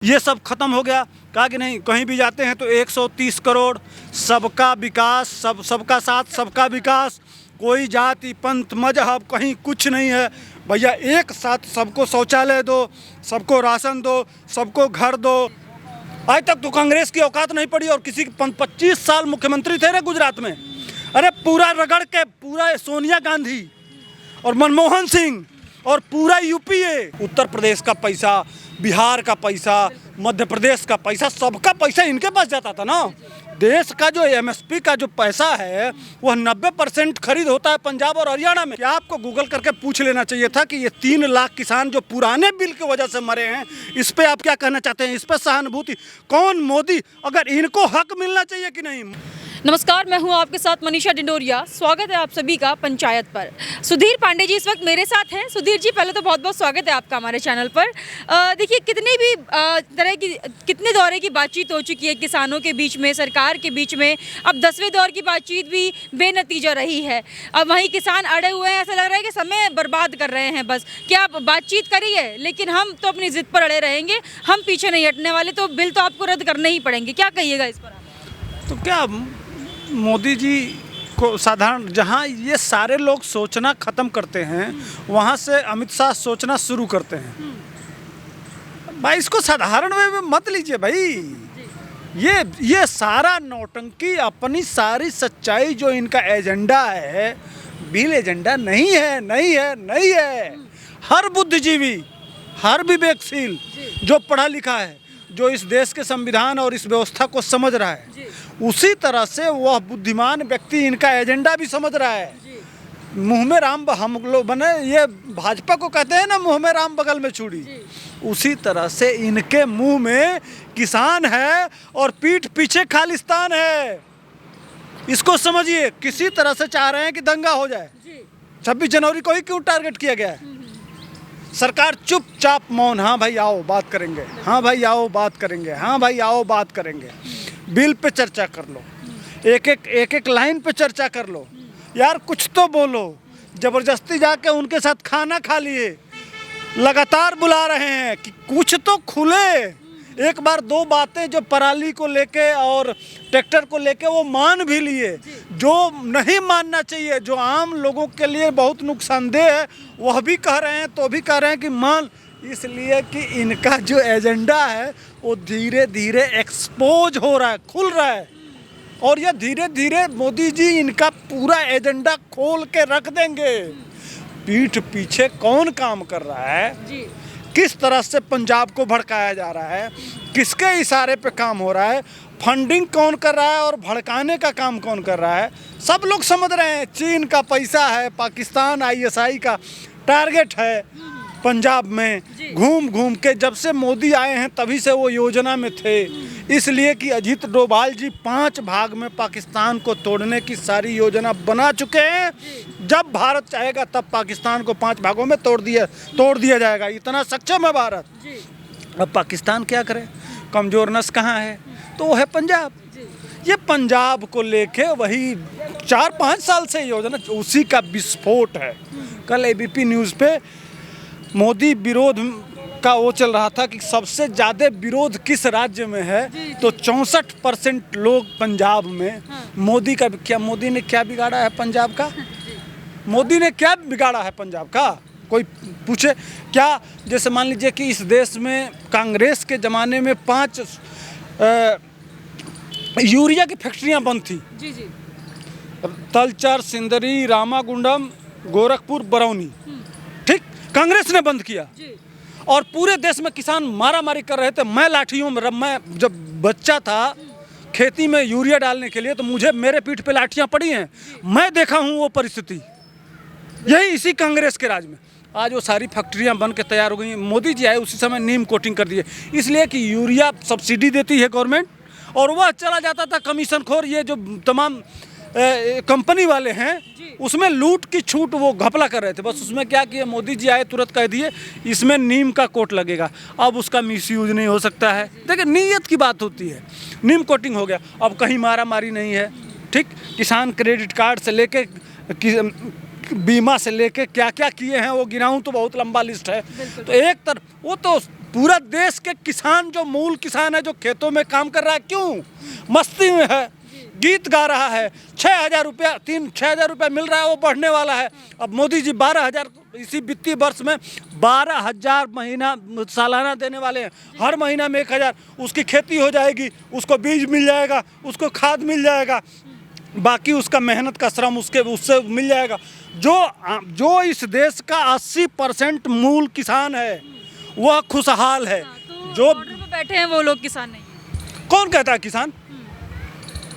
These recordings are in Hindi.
ये सब खत्म हो गया। कहा कि नहीं, कहीं भी जाते हैं तो 130 करोड़, सबका विकास, सबका साथ सबका विकास, कोई जाति पंथ मजहब कहीं कुछ नहीं है भैया। एक साथ सबको शौचालय दो, सबको राशन दो, सबको घर दो। आज तक तो कांग्रेस की औकात नहीं पड़ी और किसी 25 साल मुख्यमंत्री थे ना गुजरात में। अरे पूरा रगड़ के, पूरा सोनिया गांधी और मनमोहन सिंह और पूरा यूपीए, उत्तर प्रदेश का पैसा, बिहार का पैसा, मध्य प्रदेश का पैसा, सबका पैसा इनके पास जाता था ना। देश का जो एमएसपी का जो पैसा है वह 90% खरीद होता है पंजाब और हरियाणा में। क्या आपको गूगल करके पूछ लेना चाहिए था कि ये 3 लाख किसान जो पुराने बिल की वजह से मरे हैं, इस पे आप क्या कहना चाहते हैं? इस पे सहानुभूति कौन, मोदी? अगर इनको हक मिलना चाहिए कि नहीं? नमस्कार, मैं हूं आपके साथ मनीषा डिंडोरिया। स्वागत है आप सभी का पंचायत पर। सुधीर पांडे जी इस वक्त मेरे साथ हैं। सुधीर जी, पहले तो बहुत बहुत स्वागत है आपका हमारे चैनल पर। देखिए, कितने दौरे की बातचीत हो चुकी है किसानों के बीच में, सरकार के बीच में। अब 10वें दौर की बातचीत भी बेनतीजा रही है। अब वहीं किसान अड़े हुए हैं, ऐसा लग रहा है कि समय बर्बाद कर रहे हैं बस। क्या आप बातचीत करिए, लेकिन हम तो अपनी जिद पर अड़े रहेंगे, हम पीछे नहीं हटने वाले। तो बिल तो आपको रद्द करने ही पड़ेंगे। क्या कहिएगा इस पर आप? तो क्या मोदी जी को साधारण, जहाँ ये सारे लोग सोचना ख़त्म करते हैं, वहाँ से अमित शाह सोचना शुरू करते हैं। भाई इसको साधारण में मत लीजिए भाई। ये सारा नौटंकी, अपनी सारी सच्चाई जो इनका एजेंडा है, बिल एजेंडा नहीं है, नहीं है, नहीं है। हर बुद्धिजीवी, हर विवेकशील जो पढ़ा लिखा है, जो इस देश के संविधान और इस व्यवस्था को समझ रहा है, उसी तरह से वह बुद्धिमान व्यक्ति इनका एजेंडा भी समझ रहा है। मुंह में राम, हम लोग बने, ये भाजपा को कहते हैं ना, मुंह में राम बगल में चूड़ी। उसी तरह से इनके मुंह में किसान है और पीठ पीछे खालिस्तान है। इसको समझिए। किसी तरह से चाह रहे हैं कि दंगा हो जाए। 26 जनवरी को ही क्यों टारगेट किया गया है? सरकार चुपचाप मौन, हाँ भाई आओ बात करेंगे, हाँ भाई आओ बात करेंगे, हाँ भाई आओ बात करेंगे। बिल पे चर्चा कर लो, एक लाइन पे चर्चा कर लो यार, कुछ तो बोलो। जबरदस्ती जाके उनके साथ खाना खा लिए, लगातार बुला रहे हैं कि कुछ तो खुले। एक बार 2 बातें जो पराली को लेके और ट्रैक्टर को लेके वो मान भी लिए, जो नहीं मानना चाहिए, जो आम लोगों के लिए बहुत नुकसानदेह है, वह भी कह रहे हैं। तो भी कह रहे हैं कि मान, इसलिए कि इनका जो एजेंडा है वो धीरे धीरे एक्सपोज हो रहा है, खुल रहा है। और ये धीरे धीरे मोदी जी इनका पूरा एजेंडा खोल के रख देंगे। पीठ पीछे कौन काम कर रहा है, किस तरह से पंजाब को भड़काया जा रहा है, किसके इशारे पे काम हो रहा है, फंडिंग कौन कर रहा है और भड़काने का काम कौन कर रहा है, सब लोग समझ रहे हैं। चीन का पैसा है, पाकिस्तान ISI का टारगेट है पंजाब में। घूम घूम के जब से मोदी आए हैं तभी से वो योजना में थे, इसलिए कि अजीत डोभाल जी 5 भाग में पाकिस्तान को तोड़ने की सारी योजना बना चुके हैं। जब भारत चाहेगा तब पाकिस्तान को 5 भागों में तोड़ दिया जाएगा। इतना सक्षम है भारत। अब पाकिस्तान क्या करे? कमजोर नस कहाँ है? तो वो है पंजाब। ये पंजाब को लेके वही 4-5 साल से योजना, उसी का विस्फोट है। कल ABP न्यूज़ पे मोदी विरोध का वो चल रहा था कि सबसे ज़्यादा विरोध किस राज्य में है, तो 64% लोग पंजाब में। मोदी का क्या, मोदी ने क्या बिगाड़ा है पंजाब का? मोदी ने क्या बिगाड़ा है पंजाब का? कोई पूछे क्या? जैसे मान लीजिए कि इस देश में कांग्रेस के ज़माने में 5 यूरिया की फैक्ट्रियाँ बंद थी। तलचर, सिंदरी, रामागुंडम, गोरखपुर, बरौनी, ठीक, कांग्रेस ने बंद किया। और पूरे देश में किसान मारा मारी कर रहे थे। मैं लाठियों में, मैं जब बच्चा था खेती में यूरिया डालने के लिए, तो मुझे, मेरे पीठ पे लाठियाँ पड़ी हैं। मैं देखा हूँ वो परिस्थिति, यही इसी कांग्रेस के राज में। आज वो सारी फैक्ट्रियाँ बन के तैयार हो गई हैं। मोदी जी आए उसी समय नीम कोटिंग कर दिए, इसलिए कि यूरिया सब्सिडी देती है गवर्नमेंट, और वह चला जाता था कमीशन खोर, ये जो तमाम कंपनी वाले हैं, उसमें लूट की छूट वो घपला कर रहे थे। बस उसमें क्या किया, मोदी जी आए तुरंत कह दिए इसमें नीम का कोट लगेगा, अब उसका मिसयूज नहीं हो सकता है। देखिए, नीयत की बात होती है। नीम कोटिंग हो गया, अब कहीं मारा मारी नहीं है। ठीक, किसान क्रेडिट कार्ड से लेके बीमा से लेके क्या क्या किए हैं वो गिनाऊं तो बहुत लंबा लिस्ट है। तो एक तरफ वो तो पूरा देश के किसान जो मूल किसान है, जो खेतों में काम कर रहा है, क्यों मस्ती में है, गीत गा रहा है, 6,000 रुपया 6,000 रुपया मिल रहा है, वो बढ़ने वाला है। अब मोदी जी 12,000 इसी वित्तीय वर्ष में 12,000 महीना सालाना देने वाले हैं। हर महीना में 1,000 उसकी खेती हो जाएगी, उसको बीज मिल जाएगा, उसको खाद मिल जाएगा, बाकी उसका मेहनत का श्रम उससे मिल जाएगा। जो इस देश का 80% मूल किसान है वह खुशहाल है। तो जो बॉर्डर पे बैठे हैं वो लोग किसान नहीं है। कौन कहता है किसान?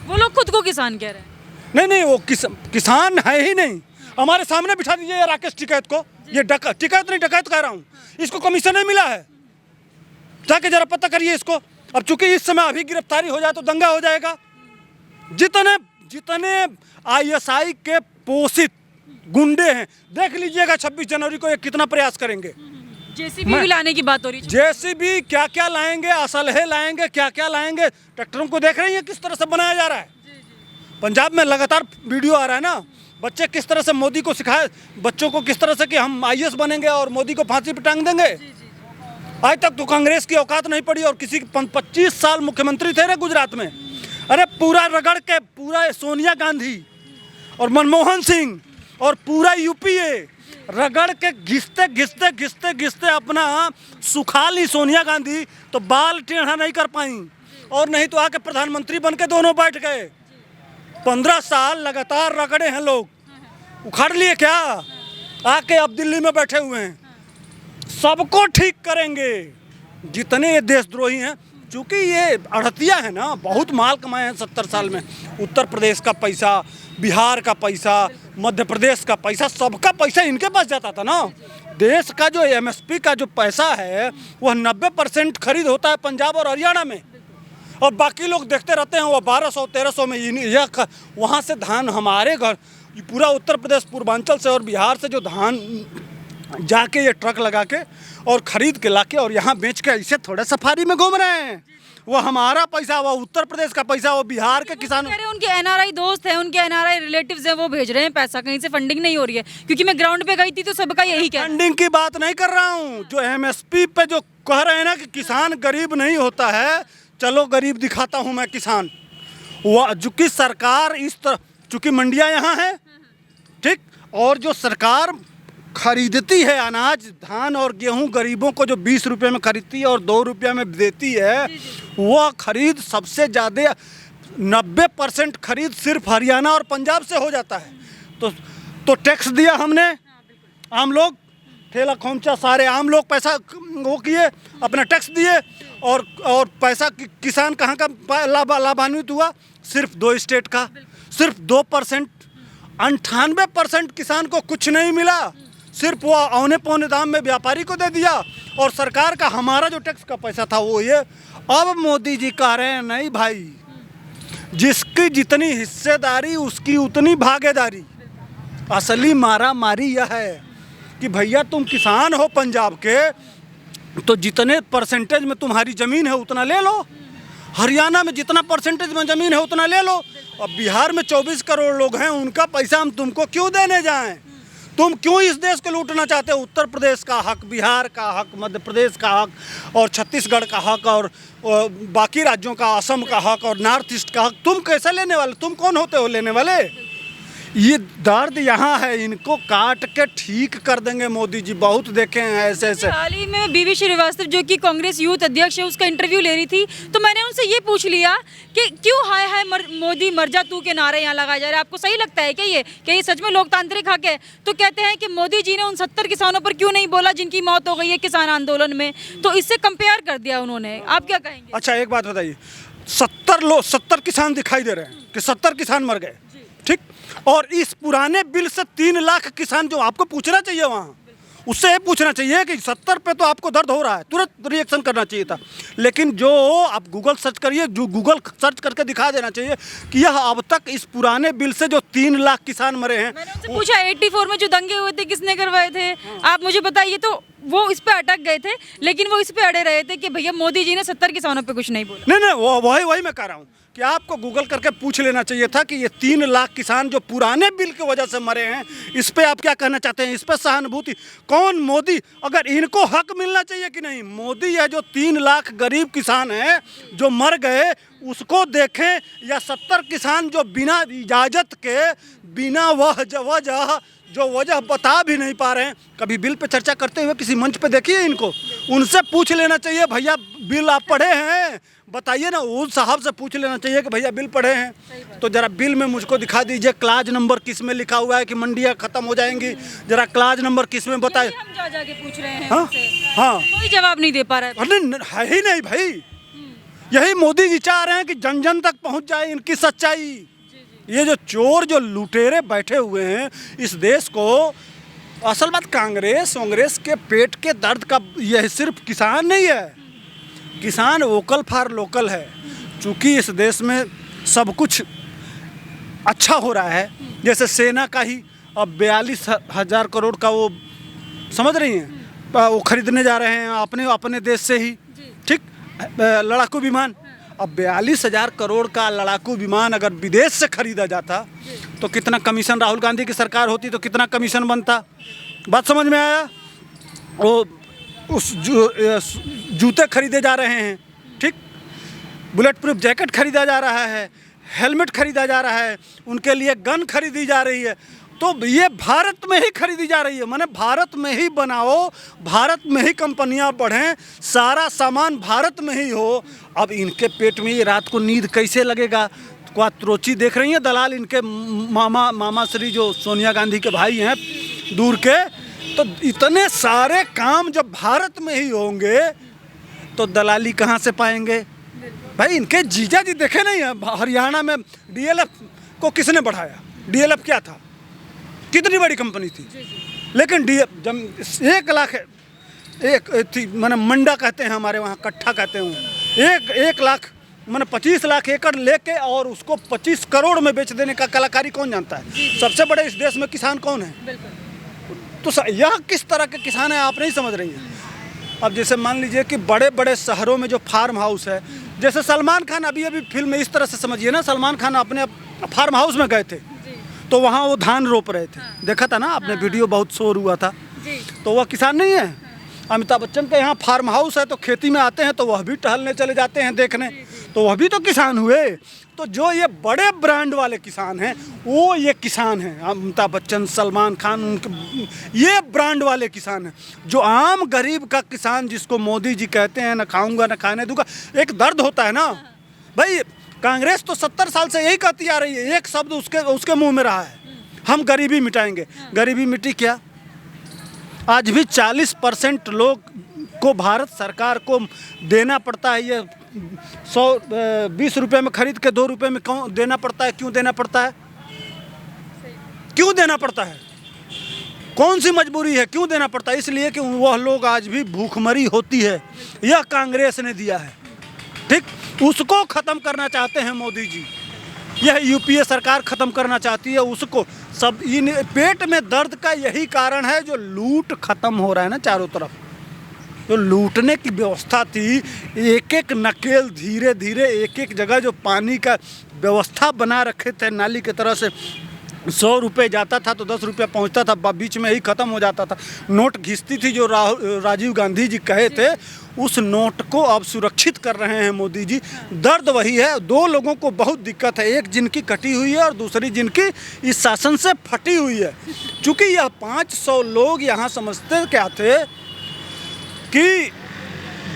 वो लोग खुद को किसान कह रहे हैं। नहीं, वो किसान है ही नहीं। हमारे सामने बिठा दीजिए ये राकेश टिकैत को, ये टिकैत नहीं डकैत कह रहा हूँ, इसको कमीशन नहीं मिला है, जाके जरा पता करिए इसको। अब चूंकि इस समय अभी गिरफ्तारी हो जाए तो दंगा हो जाएगा। जितने ISI के पोषित गुंडे हैं, देख लीजिएगा 26 जनवरी को ये कितना प्रयास करेंगे। जेसीबी भी लाने की बात हो रही है। जेसीबी क्या क्या लाएंगे, असलहे लाएंगे, क्या क्या लाएंगे। ट्रैक्टरों को देख रही हैं किस तरह से बनाया जा रहा है। पंजाब में लगातार वीडियो आ रहा है ना, बच्चे किस तरह से मोदी को सिखाए, बच्चों को किस तरह से कि हम IAS बनेंगे और मोदी को फांसी पे टांग देंगे। आज तक तो कांग्रेस की औकात नहीं पड़ी और किसी 25 साल मुख्यमंत्री थे रे गुजरात में। अरे पूरा रगड़ के, पूरा सोनिया गांधी और मनमोहन सिंह और पूरा UPA रगड़ के घिसते अपना सुखा ली सोनिया गांधी, तो बाल टेढ़ा नहीं कर पाई, और नहीं तो आके प्रधानमंत्री बन के दोनों बैठ गए। 15 साल लगातार रगड़े हैं लोग, उखाड़ लिए क्या, आके अब दिल्ली में बैठे हुए हैं। सबको ठीक करेंगे जितने ये देशद्रोही हैं। चूँकि ये अड़तिया है ना, बहुत माल कमाए हैं 70 साल में। उत्तर प्रदेश का पैसा, बिहार का पैसा, मध्य प्रदेश का पैसा, सबका पैसा इनके पास जाता था ना। देश का जो MSP का जो पैसा है वह 90% खरीद होता है पंजाब और हरियाणा में, और बाकी लोग देखते रहते हैं। वो 1200-1300 में यह वहाँ से धान हमारे घर, पूरा उत्तर प्रदेश पूर्वांचल से और बिहार से जो धान जाके ये ट्रक लगा के और ख़रीद के लाके और यहाँ बेच के ऐसे थोड़े सफारी में घूम रहे हैं। वो हमारा पैसा, वो उत्तर प्रदेश का पैसा, वो बिहार के किसान। कह रहे हैं उनके NRI दोस्त हैं, उनके NRI रिलेटिव्स हैं, वो भेज रहे हैं पैसा, कहीं से फंडिंग नहीं हो रही है। क्योंकि मैं ग्राउंड पे गई थी तो सबका यही कह, फंडिंग की बात नहीं कर रहा हूँ। जो MSP पे जो कह रहे हैं ना कि किसान गरीब नहीं होता है, चलो गरीब दिखाता हूँ मैं किसान। वो चूँकि सरकार इस तरह, चूँकि मंडियाँ यहाँ हैं, ठीक, और जो सरकार खरीदती है अनाज, धान और गेहूं गरीबों को जो 20 रुपये में खरीदती है और 2 रुपये में देती है, वह खरीद सबसे ज़्यादा 90% खरीद सिर्फ हरियाणा और पंजाब से हो जाता है। तो टैक्स दिया हमने, आम लोग, ठेला खोमचा सारे आम लोग पैसा वो किए, अपना टैक्स दिए, और पैसा किसान कहाँ का लाभान्वित हुआ? सिर्फ 2 स्टेट का, सिर्फ 2%। 98% किसान को कुछ नहीं मिला, सिर्फ वो औने पौने दाम में व्यापारी को दे दिया, और सरकार का हमारा जो टैक्स का पैसा था वो ये। अब मोदी जी कह रहे हैं नहीं भाई, जिसकी जितनी हिस्सेदारी उसकी उतनी भागीदारी। असली मारा मारी यह है कि भैया तुम किसान हो पंजाब के, तो जितने परसेंटेज में तुम्हारी ज़मीन है उतना ले लो, हरियाणा में जितना परसेंटेज में ज़मीन है उतना ले लो। अब बिहार में 24 करोड़ लोग हैं, उनका पैसा हम तुमको क्यों देने जाएं? तुम क्यों इस देश को लूटना चाहते हो? उत्तर प्रदेश का हक, बिहार का हक, मध्य प्रदेश का हक और छत्तीसगढ़ का हक और बाकी राज्यों का, असम का हक और नॉर्थ ईस्ट का हक तुम कैसे लेने वाले? तुम कौन होते हो लेने वाले? ये दर्द यहाँ है, इनको काट के ठीक कर देंगे मोदी जी। बहुत देखे हैं ऐसे ऐसे। हाल ही में बीवी श्रीवास्तव जो कि कांग्रेस यूथ अध्यक्ष है, उसका इंटरव्यू ले रही थी, तो मैंने उनसे ये पूछ लिया कि क्यों हाय हाय मोदी मर जा तू के नारे यहाँ लगाए जा रहे हैं, आपको सही लगता है क्या ये सच में लोकतांत्रिक हक है? तो कहते हैं कि मोदी जी ने उन 70 किसानों पर क्यों नहीं बोला जिनकी मौत हो गई है किसान आंदोलन में, तो इससे कंपेयर कर दिया उन्होंने। आप क्या कहेंगे? अच्छा एक बात बताइए, 70 किसान दिखाई दे रहे हैं कि 70 किसान मर गए, ठीक, और इस पुराने बिल से 3 लाख किसान, जो आपको पूछना चाहिए वहाँ, उससे ये पूछना चाहिए कि 70 पे तो आपको दर्द हो रहा है, तुरंत रिएक्शन करना चाहिए था। लेकिन जो आप गूगल सर्च करिए, जो गूगल सर्च करके दिखा देना चाहिए कि यह अब तक इस पुराने बिल से जो 3 लाख किसान मरे हैं। मैंने उनसे पूछा 84 में जो दंगे हुए थे किसने करवाए थे, आप मुझे बताइए। तो वो इस पे अटक गए थे, लेकिन वो इस पे अड़े रहे थे कि भैया मोदी जी ने 70 किसानों पे कुछ नहीं बोला। नहीं नहीं, वही मैं कह रहा हूँ कि आपको गूगल करके पूछ लेना चाहिए था कि ये 3 लाख किसान जो पुराने बिल की वजह से मरे हैं, इस पे आप क्या कहना चाहते हैं? इस पे सहानुभूति कौन, मोदी? अगर इनको हक मिलना चाहिए कि नहीं? मोदी यह जो 3 लाख गरीब किसान हैं जो मर गए उसको देखें, या 70 किसान जो बिना इजाज़त के, बिना वजह जो वजह बता भी नहीं पा रहे हैं, कभी बिल पे चर्चा करते हुए किसी मंच पे देखिए इनको? उनसे पूछ लेना चाहिए, भैया बिल आप पढ़े हैं? बताइए ना, उस साहब से पूछ लेना चाहिए कि भैया बिल पढ़े हैं? तो जरा बिल में मुझको दिखा दीजिए, क्लाज नंबर किस में लिखा हुआ है कि मंडियाँ खत्म हो जाएंगी, जरा क्लाज नंबर किस में बताए। हम जा जाके पूछ रहे हैं हाँ उनसे, हाँ, कोई जवाब नहीं दे पा रहा है। अरे है ही नहीं भाई। यही मोदी जी चाह रहे हैं कि जन जन तक पहुंच जाए इनकी सच्चाई। ये जो चोर, जो लुटेरे बैठे हुए हैं इस देश को, असल बात कांग्रेस के पेट के दर्द का यह सिर्फ किसान नहीं है। किसान वोकल फॉर लोकल है। चूँकि इस देश में सब कुछ अच्छा हो रहा है, जैसे सेना का ही अब 42,000 करोड़ का वो, समझ रही हैं, वो खरीदने जा रहे हैं अपने देश से ही, ठीक, लड़ाकू विमान। अब 42,000 करोड़ का लड़ाकू विमान अगर विदेश से खरीदा जाता तो कितना कमीशन, राहुल गांधी की सरकार होती तो कितना कमीशन बनता? बात समझ में आया? वो उस जूते खरीदे जा रहे हैं, ठीक, बुलेट प्रूफ जैकेट खरीदा जा रहा है, हेलमेट खरीदा जा रहा है, उनके लिए गन खरीदी जा रही है। तो ये भारत में ही खरीदी जा रही है, माने भारत में ही बनाओ, भारत में ही कंपनियां बढ़ें, सारा सामान भारत में ही हो। अब इनके पेट में ये रात को नींद कैसे लगेगा? क्वात्रोची देख रही हैं दलाल, इनके मामा श्री जो सोनिया गांधी के भाई हैं दूर के, तो इतने सारे काम जब भारत में ही होंगे तो दलाली कहाँ से पाएंगे भाई? इनके जीजा जी देखे नहीं है हरियाणा में डीएलएफ को किसने बढ़ाया? डीएलएफ क्या था? कितनी बड़ी कंपनी थी, लेकिन जब 1 लाख एक थी, मैंने मंडा कहते हैं हमारे वहाँ, कट्ठा कहते हैं, 1 लाख मैंने 25 लाख एकड़ लेके और उसको 25 करोड़ में बेच देने का कलाकारी कौन जानता है? सबसे बड़े इस देश में किसान कौन है? तो यह किस तरह के किसान है आप नहीं समझ रही हैं। अब जैसे मान लीजिए कि बड़े बड़े शहरों में जो फार्म हाउस है, जैसे सलमान खान अभी फिल्म में इस तरह से समझिए ना, सलमान खान अपने फार्म हाउस में गए थे तो वहाँ वो धान रोप रहे थे, देखा था ना आपने, वीडियो बहुत शोर हुआ था। तो वह किसान नहीं है? अमिताभ बच्चन के यहाँ फार्म हाउस है तो खेती में आते हैं तो वह भी टहलने चले जाते हैं देखने, तो वह भी तो किसान हुए। तो जो ये बड़े ब्रांड वाले किसान हैं वो ये किसान हैं, अमिताभ बच्चन, सलमान खान, उनके ये ब्रांड वाले किसान हैं। जो आम गरीब का किसान जिसको मोदी जी कहते हैं न खाऊंगा न खाने दूंगा, एक दर्द होता है ना भाई। कांग्रेस तो 70 साल से यही कहती आ रही है, एक शब्द उसके मुंह में रहा है, हम गरीबी मिटाएंगे। गरीबी मिटी क्या? आज भी 40% लोग को भारत सरकार को देना पड़ता है, ये 120 रुपये में खरीद के 2 रुपये में क्यों देना पड़ता है? क्यों देना पड़ता है? क्यों देना पड़ता है? कौन सी मजबूरी है? क्यों देना पड़ता है? इसलिए कि वह लोग आज भी भूखमरी होती है, यह कांग्रेस ने दिया है, ठीक, उसको ख़त्म करना चाहते हैं मोदी जी। यह यूपीए सरकार ख़त्म करना चाहती है उसको। सब इन पेट में दर्द का यही कारण है, जो लूट ख़त्म हो रहा है ना चारों तरफ। जो लूटने की व्यवस्था थी, एक एक नकेल धीरे धीरे एक एक जगह जो पानी का व्यवस्था बना रखे थे नाली की तरह से, 100 रुपये जाता था तो 10 रुपया पहुंचता था, बीच में ही ख़त्म हो जाता था। नोट घिसती थी जो राजीव गांधी जी कहे थे, उस नोट को अब सुरक्षित कर रहे हैं मोदी जी। दर्द वही है, 2 लोगों को बहुत दिक्कत है, एक जिनकी कटी हुई है और दूसरी जिनकी इस शासन से फटी हुई है। चूँकि यह 500 लोग यहाँ समझते क्या थे कि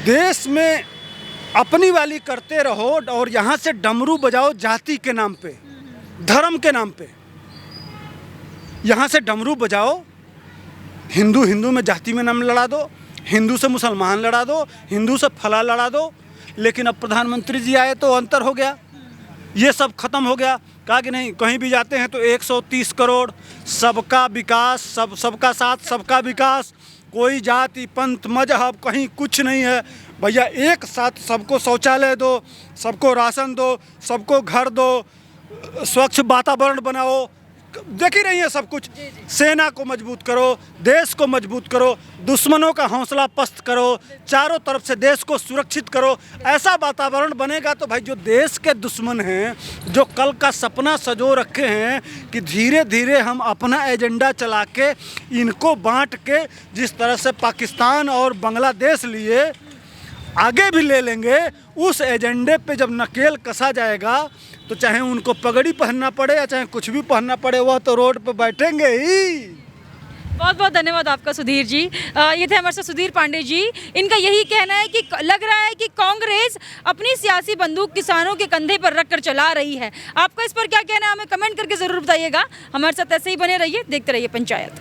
देश में अपनी वाली करते रहो और यहाँ से डमरू बजाओ जाति के नाम पे, धर्म के नाम पे। यहाँ से डमरू बजाओ, हिंदू हिंदू में जाति में नाम लड़ा दो, हिंदू से मुसलमान लड़ा दो, हिंदू से फला लड़ा दो। लेकिन अब प्रधानमंत्री जी आए तो अंतर हो गया, ये सब खत्म हो गया। कहा कि नहीं, कहीं भी जाते हैं तो 130 करोड़, सबका विकास, सबका साथ सबका विकास, कोई जाति पंथ मजहब कहीं कुछ नहीं है भैया, एक साथ सबको शौचालय दो, सबको राशन दो, सबको घर दो, स्वच्छ वातावरण बनाओ, देख ही रही है सब कुछ। सेना को मजबूत करो, देश को मजबूत करो, दुश्मनों का हौसला पस्त करो, चारों तरफ से देश को सुरक्षित करो। ऐसा वातावरण बनेगा तो भाई जो देश के दुश्मन हैं, जो कल का सपना सजो रखे हैं कि धीरे धीरे हम अपना एजेंडा चला के इनको बांट के जिस तरह से पाकिस्तान और बांग्लादेश लिए आगे भी ले लेंगे, उस एजेंडे पे जब नकेल कसा जाएगा तो चाहे उनको पगड़ी पहनना पड़े या चाहे कुछ भी पहनना पड़े, वह तो रोड पे बैठेंगे ही। बहुत बहुत धन्यवाद आपका सुधीर जी। ये थे हमारे साथ सुधीर पांडे जी। इनका यही कहना है कि लग रहा है कि कांग्रेस अपनी सियासी बंदूक किसानों के कंधे पर रखकर चला रही है। आपका इस पर क्या कहना है, हमें कमेंट करके ज़रूर बताइएगा। हमारे साथ ऐसे ही बने रहिए, देखते रहिए पंचायत।